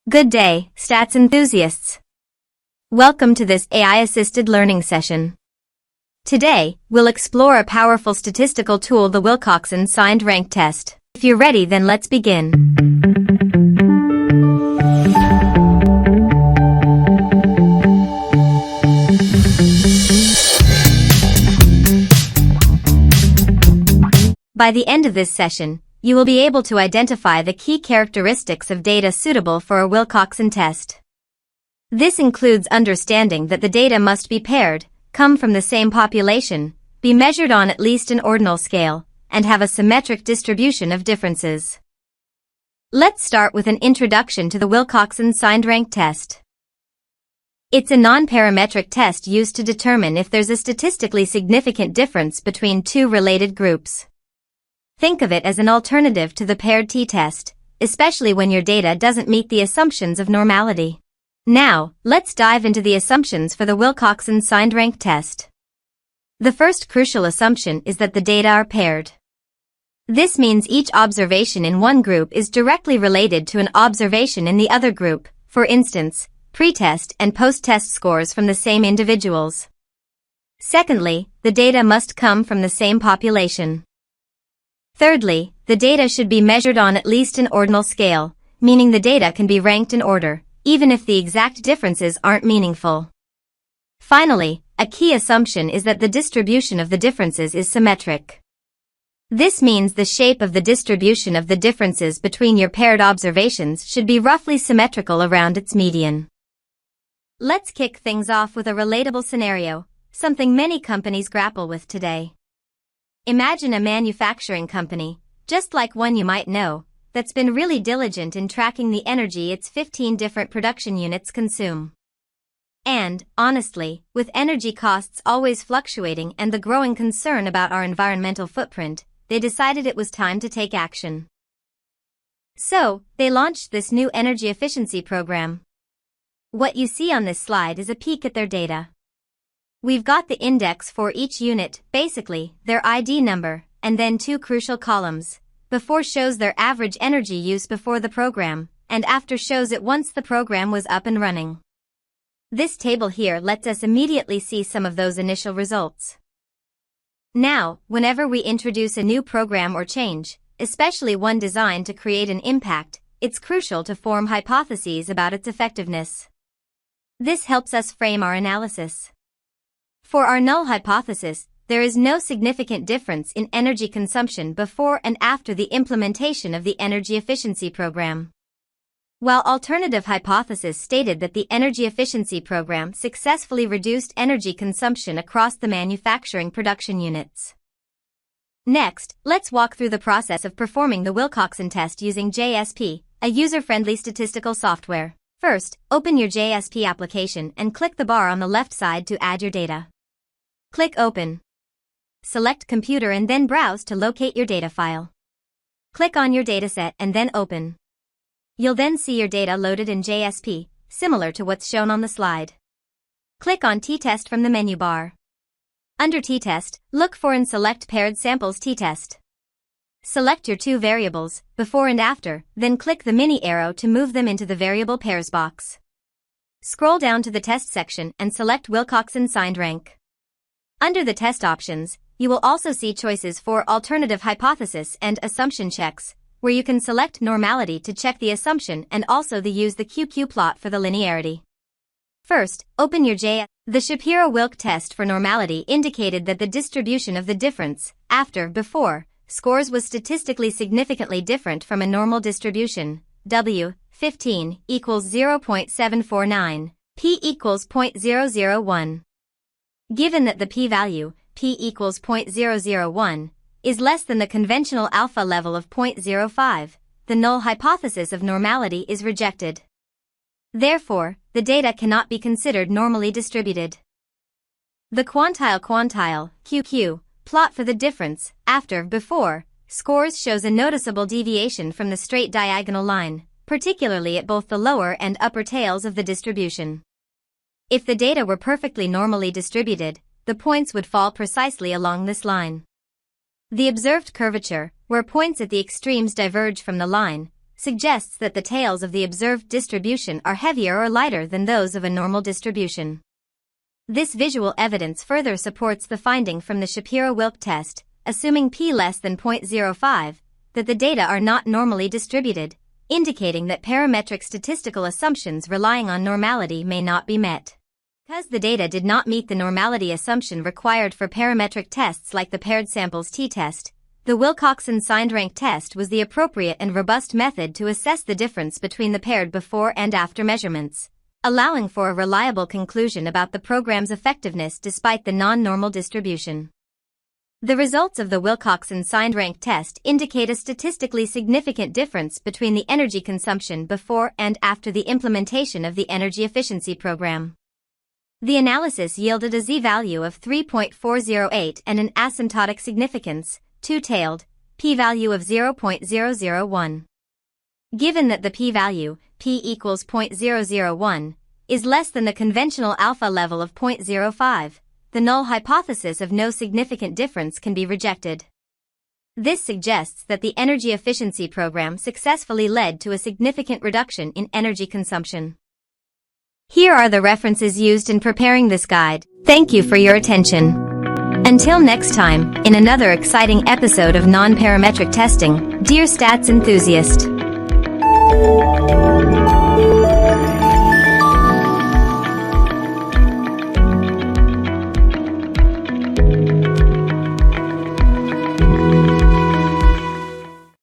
Good day, stats enthusiasts. Welcome to this AI-assisted learning session. Today, we'll explore a powerful statistical tool, the Wilcoxon signed rank test. If you're ready, then let's begin. By the end of this session, you will be able to identify the key characteristics of data suitable for a Wilcoxon test. This includes understanding that the data must be paired, come from the same population, be measured on at least an ordinal scale, and have a symmetric distribution of differences. Let's start with an introduction to the Wilcoxon signed rank test. It's a non-parametric test used to determine if there's a statistically significant difference between two related groups. Think of it as an alternative to the paired t-test, especially when your data doesn't meet the assumptions of normality. Now, let's dive into the assumptions for the Wilcoxon signed rank test. The first crucial assumption is that the data are paired. This means each observation in one group is directly related to an observation in the other group, for instance, pre-test and post-test scores from the same individuals. Secondly, the data must come from the same population. Thirdly, the data should be measured on at least an ordinal scale, meaning the data can be ranked in order, even if the exact differences aren't meaningful. Finally, a key assumption is that the distribution of the differences is symmetric. This means the shape of the distribution of the differences between your paired observations should be roughly symmetrical around its median. Let's kick things off with a relatable scenario, something many companies grapple with today. Imagine a manufacturing company, just like one you might know, that's been really diligent in tracking the energy its 15 different production units consume. And, honestly, with energy costs always fluctuating and the growing concern about our environmental footprint, they decided it was time to take action. So, they launched this new energy efficiency program. What you see on this slide is a peek at their data. We've got the index for each unit, basically, their ID number, and then two crucial columns. Before shows their average energy use before the program, and after shows it once the program was up and running. This table here lets us immediately see some of those initial results. Now, whenever we introduce a new program or change, especially one designed to create an impact, it's crucial to form hypotheses about its effectiveness. This helps us frame our analysis. For our null hypothesis, there is no significant difference in energy consumption before and after the implementation of the energy efficiency program. While alternative hypothesis stated that the energy efficiency program successfully reduced energy consumption across the manufacturing production units. Next, let's walk through the process of performing the Wilcoxon test using JSP, a user-friendly statistical software. First, open your JSP application and click the bar on the left side to add your data. Click Open. Select Computer and then Browse to locate your data file. Click on your dataset and then Open. You'll then see your data loaded in JSP, similar to what's shown on the slide. Click on t-test from the menu bar. Under t-test, look for and select Paired Samples t-test. Select your two variables, before and after, then click the mini arrow to move them into the variable pairs box. Scroll down to the test section and select Wilcoxon signed rank. Under the test options, you will also see choices for alternative hypothesis and assumption checks, where you can select normality to check the assumption and also use the QQ plot for the linearity. First, open your JSP. The Shapiro-Wilk test for normality indicated that the distribution of the difference, after-before, scores was statistically significantly different from a normal distribution, W, 15 equals 0.749, P equals 0.001. Given that the p-value, p equals 0.001, is less than the conventional alpha level of 0.05, the null hypothesis of normality is rejected. Therefore, the data cannot be considered normally distributed. The quantile QQ plot for the difference, after-before, scores shows a noticeable deviation from the straight diagonal line, particularly at both the lower and upper tails of the distribution. If the data were perfectly normally distributed, the points would fall precisely along this line. The observed curvature, where points at the extremes diverge from the line, suggests that the tails of the observed distribution are heavier or lighter than those of a normal distribution. This visual evidence further supports the finding from the Shapiro-Wilk test, assuming p less than 0.05, that the data are not normally distributed, indicating that parametric statistical assumptions relying on normality may not be met. Because the data did not meet the normality assumption required for parametric tests like the paired samples t-test, the Wilcoxon signed rank test was the appropriate and robust method to assess the difference between the paired before and after measurements, allowing for a reliable conclusion about the program's effectiveness despite the non-normal distribution. The results of the Wilcoxon signed rank test indicate a statistically significant difference between the energy consumption before and after the implementation of the energy efficiency program. The analysis yielded a z-value of 3.408 and an asymptotic significance, two-tailed, p-value of 0.001. Given that the p-value, p equals 0.001, is less than the conventional alpha level of 0.05, the null hypothesis of no significant difference can be rejected. This suggests that the energy efficiency program successfully led to a significant reduction in energy consumption. Here are the references used in preparing this guide. Thank you for your attention. Until next time, in another exciting episode of non-parametric testing, dear stats enthusiast.